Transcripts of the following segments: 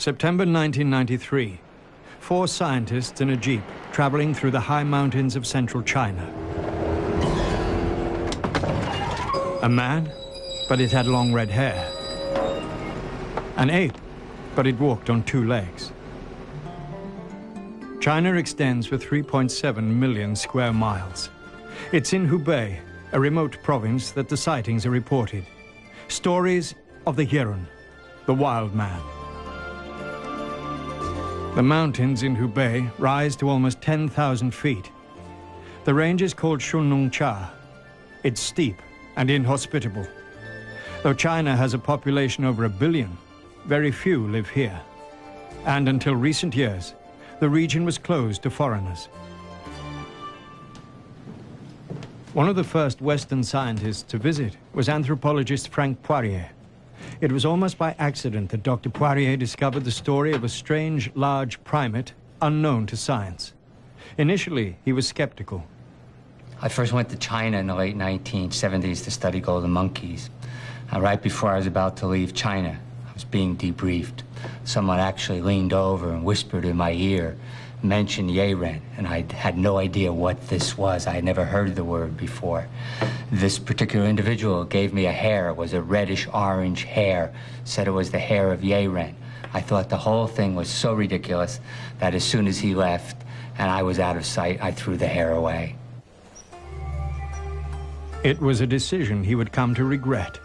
September 1993. 4 scientists in a jeep traveling through the high mountains of central China. A man, but it had long red hair. An ape, but it walked on 2 legs. China extends for 3.7 million square miles. It's in Hubei, a remote province, that the sightings are reported. Stories of the Yeren, the wild man. The mountains in Hubei rise to almost 10,000 feet. The range is called Shunlongcha. It's steep and inhospitable. Though China has a population over 1 billion, very few live here. And until recent years, the region was closed to foreigners. One of the first Western scientists to visit was anthropologist Frank Poirier. It was almost by accident that Dr. Poirier discovered the story of a strange, large primate unknown to science. Initially, he was skeptical. I first went to China in the late 1970s to study golden monkeys. Right before I was about to leave China, I was being debriefed. Someone actually leaned over and whispered in my ear, mentioned Yeren, and I had no idea what this was. I had never heard the word before. This particular individual gave me a hair. It was a reddish-orange hair, said it was the hair of Yeren. I thought the whole thing was so ridiculous that as soon as he left and I was out of sight, I threw the hair away. It was a decision he would come to regret.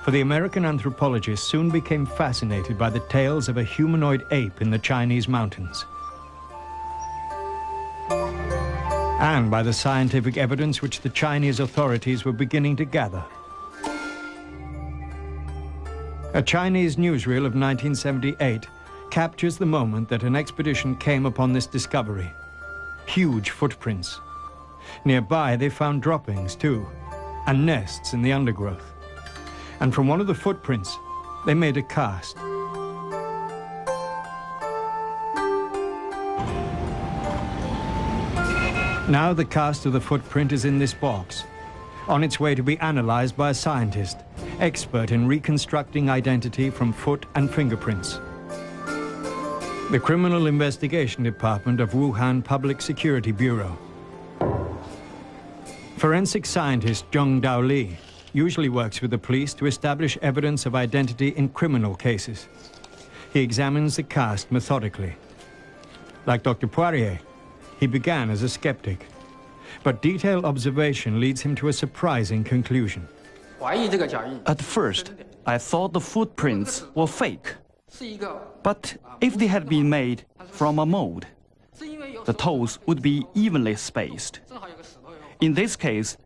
For the American anthropologist soon became fascinated by the tales of a humanoid ape in the Chinese mountains, and by the scientific evidence which the Chinese authorities were beginning to gather. A Chinese newsreel of 1978 captures the moment that an expedition came upon this discovery. Huge footprints. Nearby, they found droppings, too, and nests in the undergrowth. And from one of the footprints, they made a cast. Now the cast of the footprint is in this box, on its way to be analyzed by a scientist, expert in reconstructing identity from foot and fingerprints. The Criminal Investigation Department of Wuhan Public Security Bureau. Forensic scientist Zheng Daoli usually works with the police to establish evidence of identity in criminal cases. He examines the cast methodically. Like Dr. Poirier, he began as a skeptic, but detailed observation leads him to a surprising conclusion. At first, I thought the footprints were fake. But if they had been made from a mold, the toes would be evenly spaced. In this case,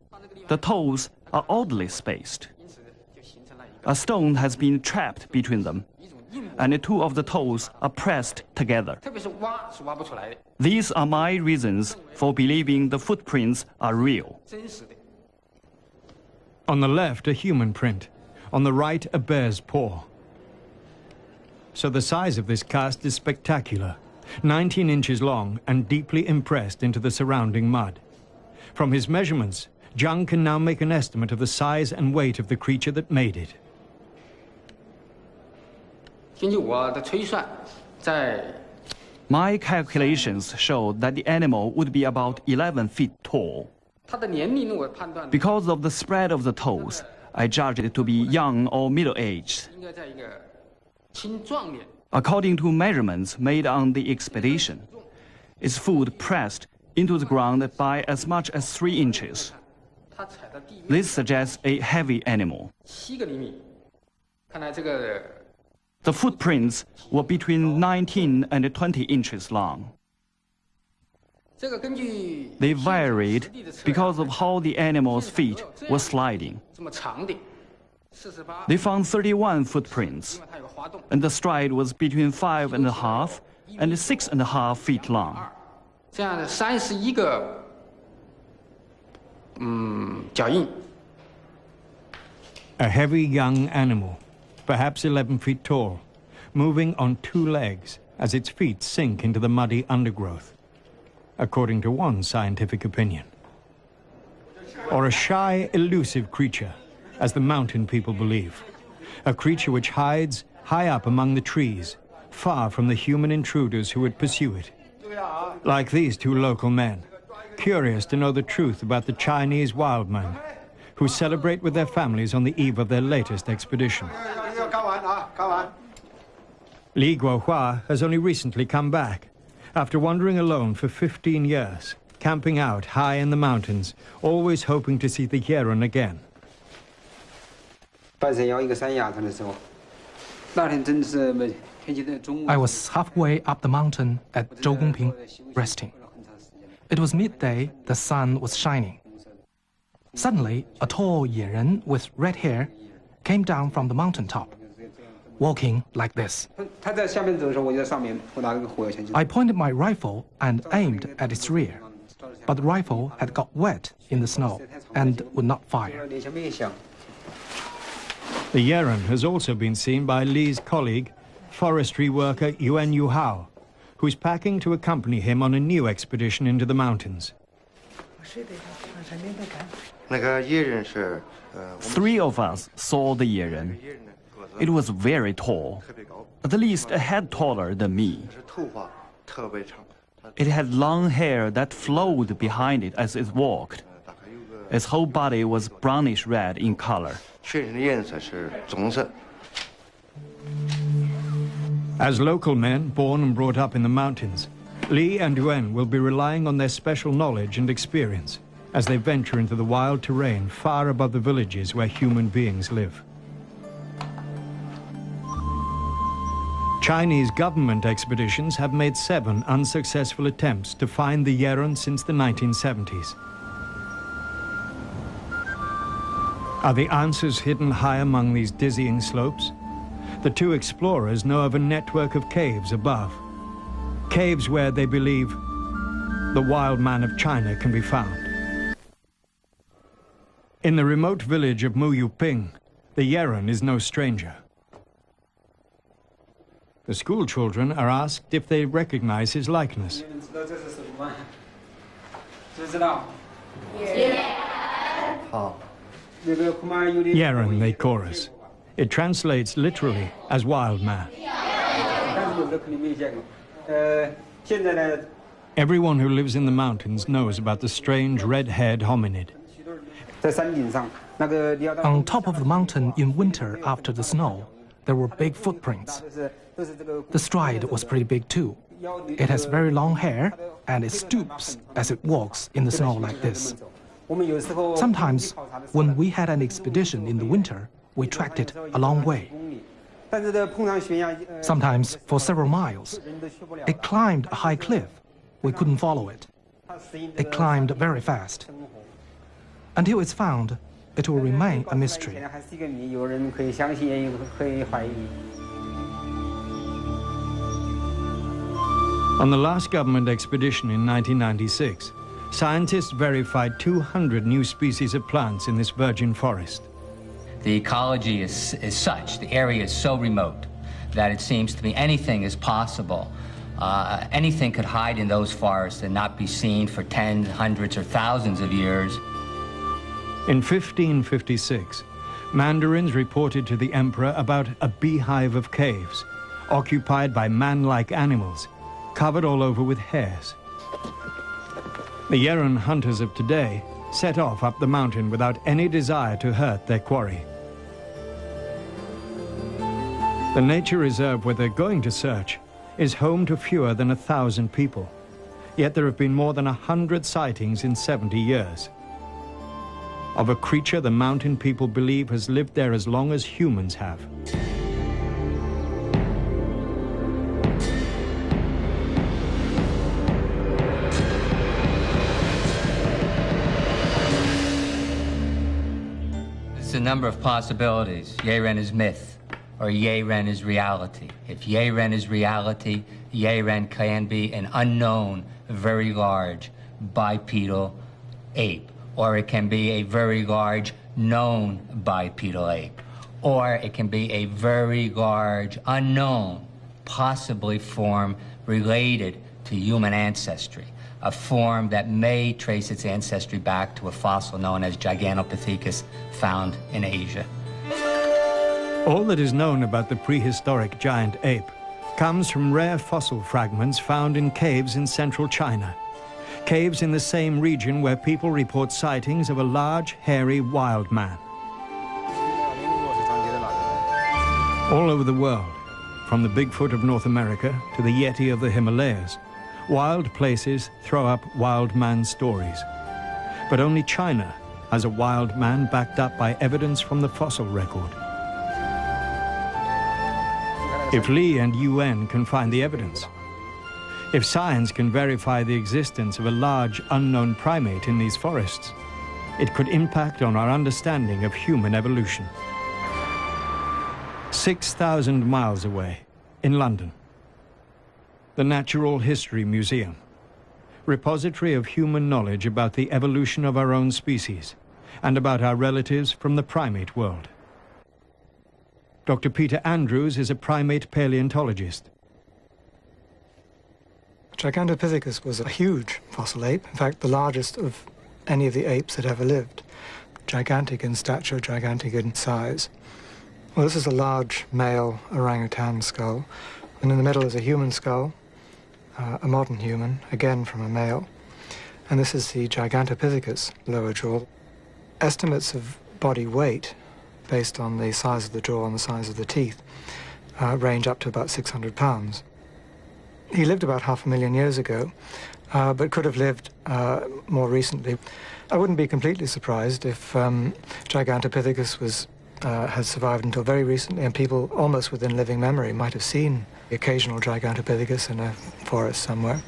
the toes are oddly spaced. A stone has been trapped between them, and 2 of the toes are pressed together. These are my reasons for believing the footprints are real. On the left, a human print. On the right, a bear's paw. So the size of this cast is spectacular, 19 inches long and deeply impressed into the surrounding mud. From his measurements, Zheng can now make an estimate of the size and weight of the creature that made it. My calculations showed that the animal would be about 11 feet tall. Because of the spread of the toes, I judged it to be young or middle-aged. According to measurements made on the expedition, its foot pressed into the ground by as much as 3 inches. This suggests a heavy animal. The footprints were between 19 and 20 inches long. They varied because of how the animal's feet were sliding. They found 31 footprints, and the stride was between 5.5 and 6.5 feet long. A heavy young animal, perhaps 11 feet tall, moving on 2 legs as its feet sink into the muddy undergrowth, according to one scientific opinion. Or a shy, elusive creature, as the mountain people believe. A creature which hides high up among the trees, far from the human intruders who would pursue it. Like these two local men, curious to know the truth about the Chinese Wildman, who celebrate with their families on the eve of their latest expedition. Li Guohua has only recently come back, after wandering alone for 15 years, camping out high in the mountains, always hoping to see the Yeren again. I was halfway up the mountain at Zhougongping, resting. It was midday, the sun was shining. Suddenly, a tall Yeren with red hair came down from the mountaintop, walking like this. I pointed my rifle and aimed at its rear, but the rifle had got wet in the snow and would not fire. The Yeren has also been seen by Li's colleague, forestry worker Yuan Yuhao, who's packing to accompany him on a new expedition into the mountains. 3 of us saw the Yeren. It was very tall, at least a head taller than me. It had long hair that flowed behind it as it walked. Its whole body was brownish red in color. As local men born and brought up in the mountains, Li and Yuan will be relying on their special knowledge and experience as they venture into the wild terrain far above the villages where human beings live. Chinese government expeditions have made 7 unsuccessful attempts to find the Yeren since the 1970s. Are the answers hidden high among these dizzying slopes? The 2 explorers know of a network of caves above. Caves where they believe the wild man of China can be found. In the remote village of Muyuping, the Yeren is no stranger. The school children are asked if they recognize his likeness. Yeren, they chorus. It translates literally as wild man. Everyone who lives in the mountains knows about the strange red-haired hominid. On top of the mountain in winter after the snow, there were big footprints. The stride was pretty big too. It has very long hair and it stoops as it walks in the snow like this. Sometimes, when we had an expedition in the winter, we tracked it a long way. Sometimes for several miles. It climbed a high cliff. We couldn't follow it. It climbed very fast. Until it's found, it will remain a mystery. On the last government expedition in 1996, scientists verified 200 new species of plants in this virgin forest. The ecology is such, the area is so remote, that it seems to me anything is possible. Anything could hide in those forests and not be seen for tens, hundreds, or thousands of years. In 1556, Mandarins reported to the emperor about a beehive of caves, occupied by man-like animals, covered all over with hairs. The Yeren hunters of today set off up the mountain without any desire to hurt their quarry. The nature reserve where they're going to search is home to fewer than 1,000 people, yet there have been more than 100 sightings in 70 years. Of a creature the mountain people believe has lived there as long as humans have. There's a number of possibilities. Yeren is myth, or Yeren is reality. If Yeren is reality, Yeren can be an unknown, very large bipedal ape. Or it can be a very large known bipedal ape. Or it can be a very large unknown, possibly form related to human ancestry, a form that may trace its ancestry back to a fossil known as Gigantopithecus found in Asia. All that is known about the prehistoric giant ape comes from rare fossil fragments found in caves in central China. Caves in the same region where people report sightings of a large, hairy wild man. All over the world, from the Bigfoot of North America to the Yeti of the Himalayas, wild places throw up wild man stories. But only China has a wild man backed up by evidence from the fossil record. If Li and Yeren can find the evidence, if science can verify the existence of a large unknown primate in these forests, it could impact on our understanding of human evolution. 6,000 miles away, in London, the Natural History Museum, repository of human knowledge about the evolution of our own species and about our relatives from the primate world. Dr. Peter Andrews is a primate paleontologist. Gigantopithecus was a huge fossil ape, in fact the largest of any of the apes that ever lived. Gigantic in stature, gigantic in size. Well, this is a large male orangutan skull, and in the middle is a human skull, a modern human, again from a male. And this is the Gigantopithecus lower jaw. Estimates of body weight, based on the size of the jaw and the size of the teeth, range up to about 600 pounds. He lived about 500,000 years ago, but could have lived more recently. I wouldn't be completely surprised if Gigantopithecus had survived until very recently, and people almost within living memory might have seen the occasional Gigantopithecus in a forest somewhere.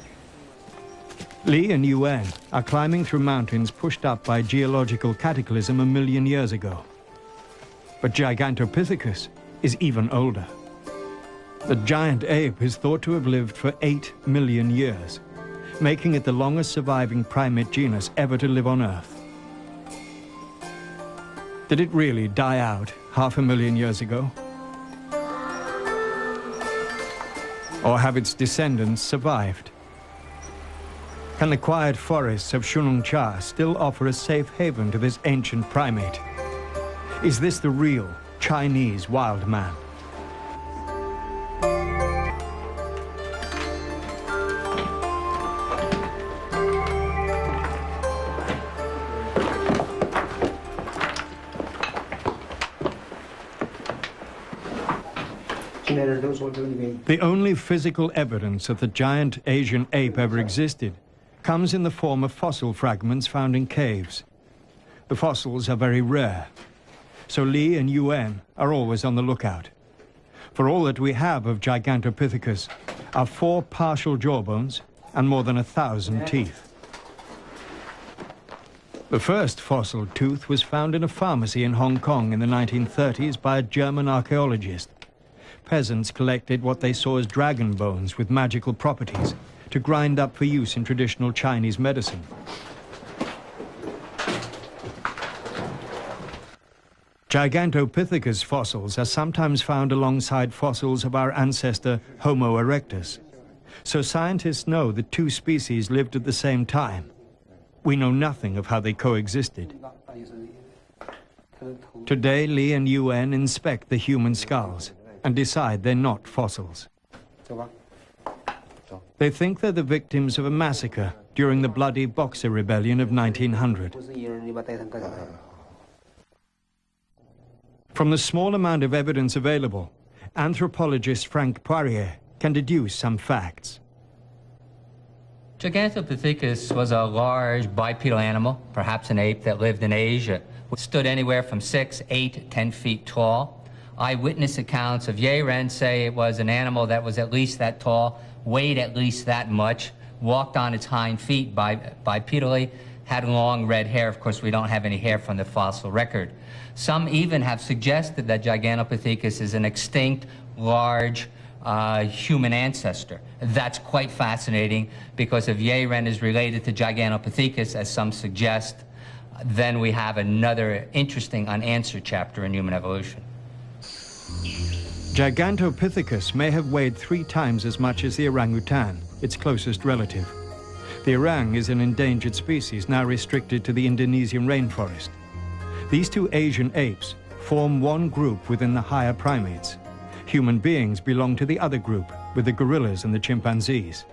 Li and Yuen are climbing through mountains pushed up by geological cataclysm 1 million years ago. But Gigantopithecus is even older. The giant ape is thought to have lived for 8 million years, making it the longest surviving primate genus ever to live on Earth. Did it really die out 500,000 years ago? Or have its descendants survived? Can the quiet forests of Shunungcha still offer a safe haven to this ancient primate? Is this the real Chinese wild man? The only physical evidence that the giant Asian ape ever existed comes in the form of fossil fragments found in caves. The fossils are very rare, so Li and Yuen are always on the lookout. For all that we have of Gigantopithecus are 4 partial jawbones and more than 1,000 teeth. The first fossil tooth was found in a pharmacy in Hong Kong in the 1930s by a German archaeologist. Peasants collected what they saw as dragon bones with magical properties to grind up for use in traditional Chinese medicine. Gigantopithecus fossils are sometimes found alongside fossils of our ancestor Homo erectus. So scientists know that 2 species lived at the same time. We know nothing of how they coexisted. Today, Li and Yuen inspect the human skulls and decide they're not fossils. They think they're the victims of a massacre during the bloody Boxer Rebellion of 1900. From the small amount of evidence available, anthropologist Frank Poirier can deduce some facts. Gigantopithecus was a large bipedal animal, perhaps an ape that lived in Asia. It stood anywhere from 6, 8, 10 feet tall. Eyewitness accounts of Yeren say it was an animal that was at least that tall, weighed at least that much, walked on its hind feet bipedally, had long red hair. Of course, we don't have any hair from the fossil record. Some even have suggested that Gigantopithecus is an extinct, large human ancestor. That's quite fascinating, because if Yeren is related to Gigantopithecus, as some suggest, then we have another interesting unanswered chapter in human evolution. Gigantopithecus may have weighed 3 times as much as the orangutan, its closest relative. The orang is an endangered species now restricted to the Indonesian rainforest. These 2 Asian apes form one group within the higher primates. Human beings belong to the other group, with the gorillas and the chimpanzees.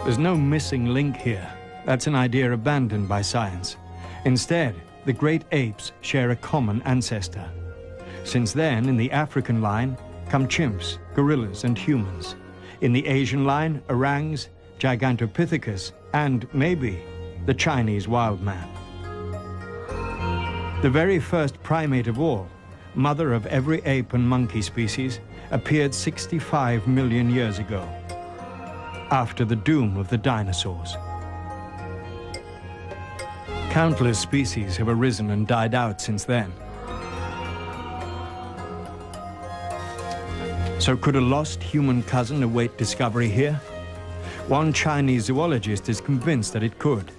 There's no missing link here. That's an idea abandoned by science. Instead, the great apes share a common ancestor. Since then, in the African line come chimps, gorillas, and humans. In the Asian line, orangs, Gigantopithecus, and maybe the Chinese Wildman. The very first primate of all, mother of every ape and monkey species, appeared 65 million years ago, after the doom of the dinosaurs. Countless species have arisen and died out since then. So could a lost human cousin await discovery here? One Chinese zoologist is convinced that it could.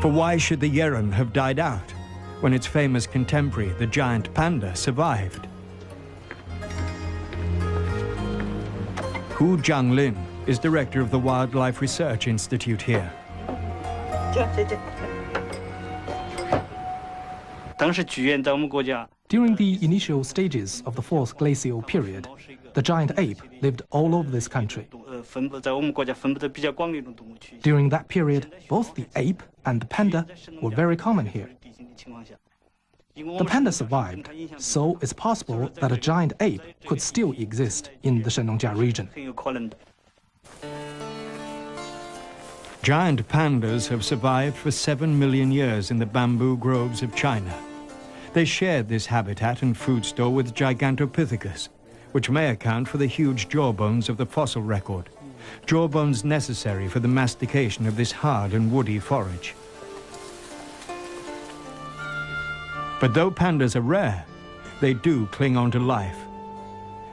For why should the Yeren have died out when its famous contemporary, the giant panda, survived? Hu Jianglin is director of the Wildlife Research Institute here. During the initial stages of the fourth glacial period, the giant ape lived all over this country. During that period, both the ape and the panda were very common here. The panda survived, so it's possible that a giant ape could still exist in the Shenongjia region. Giant pandas have survived for 7 million years in the bamboo groves of China. They shared this habitat and food store with Gigantopithecus, which may account for the huge jawbones of the fossil record, jawbones necessary for the mastication of this hard and woody forage. But though pandas are rare, they do cling on to life.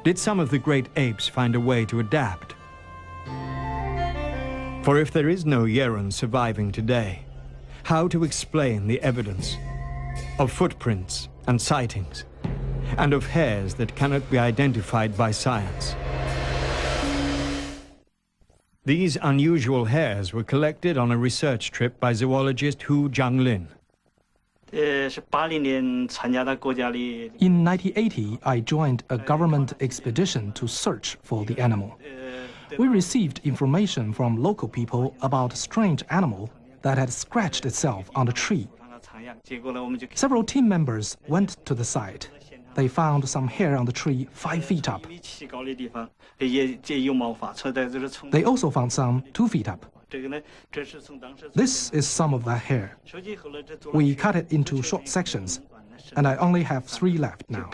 Did some of the great apes find a way to adapt? For if there is no Yeren surviving today, how to explain the evidence of footprints and sightings, and of hairs that cannot be identified by science? These unusual hairs were collected on a research trip by zoologist Hu Jianglin. In 1980, I joined a government expedition to search for the animal. We received information from local people about a strange animal that had scratched itself on a tree. Several team members went to the site. They found some hair on the tree 5 feet up. They also found some 2 feet up. This is some of that hair. We cut it into short sections, and I only have 3 left now.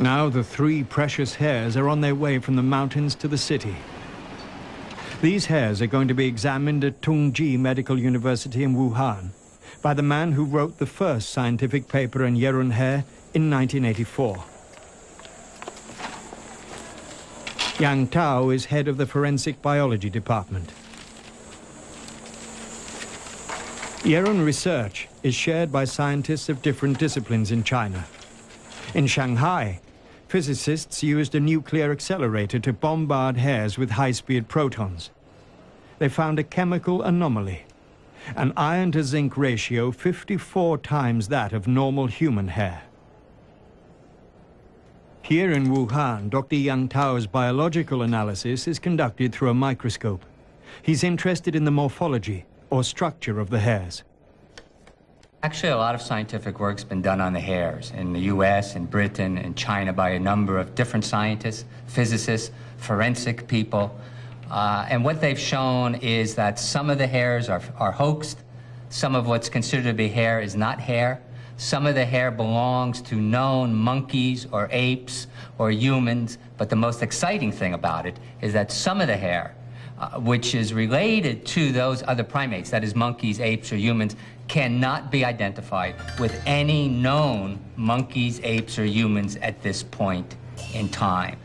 Now the 3 precious hairs are on their way from the mountains to the city. These hairs are going to be examined at Tongji Medical University in Wuhan by the man who wrote the first scientific paper on Yeren hair in 1984. Yang Tao is head of the forensic biology department. Yeren research is shared by scientists of different disciplines in China. In Shanghai, physicists used a nuclear accelerator to bombard hairs with high-speed protons. They found a chemical anomaly, an iron-to-zinc ratio 54 times that of normal human hair. Here in Wuhan, Dr. Yang Tao's biological analysis is conducted through a microscope. He's interested in the morphology or structure of the hairs. Actually, a lot of scientific work's been done on the hairs in the US, in Britain, and China by a number of different scientists, physicists, forensic people. And what they've shown is that some of the hairs are hoaxed. Some of what's considered to be hair is not hair. Some of the hair belongs to known monkeys or apes or humans. But the most exciting thing about it is that some of the hair, which is related to those other primates, that is monkeys, apes, or humans, cannot be identified with any known monkeys, apes, or humans at this point in time.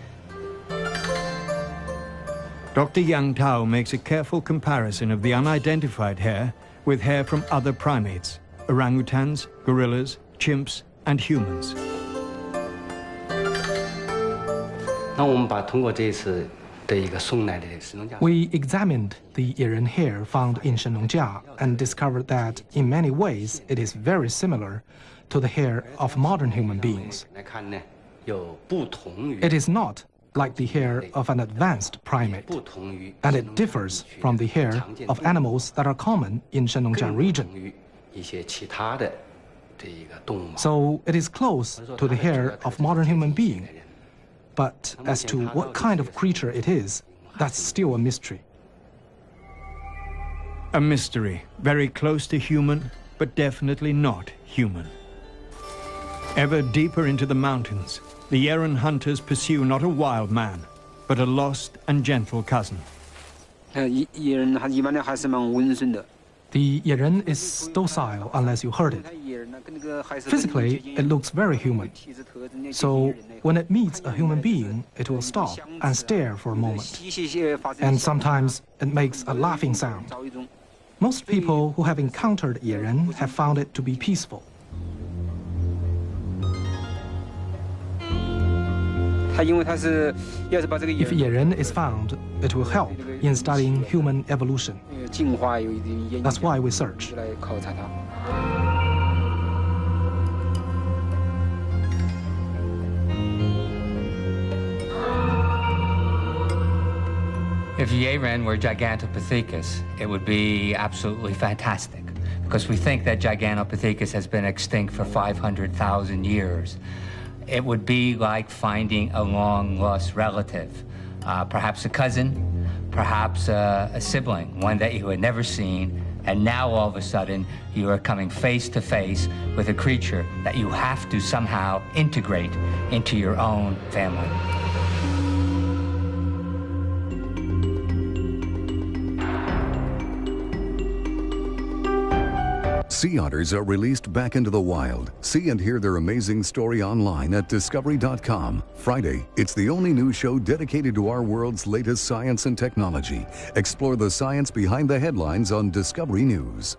Dr. Yang Tao makes a careful comparison of the unidentified hair with hair from other primates, orangutans, gorillas, chimps, and humans. We examined the Yeren hair found in Shenongjia and discovered that, in many ways, it is very similar to the hair of modern human beings. It is not like the hair of an advanced primate, and it differs from the hair of animals that are common in Shenlongjiang region. So it is close to the hair of modern human being. But as to what kind of creature it is, that's still a mystery. A mystery, very close to human, but definitely not human. Ever deeper into the mountains, the Yeren hunters pursue not a wild man, but a lost and gentle cousin. The Yeren is docile unless you hurt it. Physically, it looks very human. So when it meets a human being, it will stop and stare for a moment. And sometimes it makes a laughing sound. Most people who have encountered Yeren have found it to be peaceful. If Yeren is found, it will help in studying human evolution. That's why we search. If Yeren were Gigantopithecus, it would be absolutely fantastic, because we think that Gigantopithecus has been extinct for 500,000 years. It would be like finding a long-lost relative, perhaps a cousin, perhaps a sibling, one that you had never seen, and now all of a sudden you are coming face to face with a creature that you have to somehow integrate into your own family. Sea otters are released back into the wild. See and hear their amazing story online at discovery.com. Friday, it's the only news show dedicated to our world's latest science and technology. Explore the science behind the headlines on Discovery News.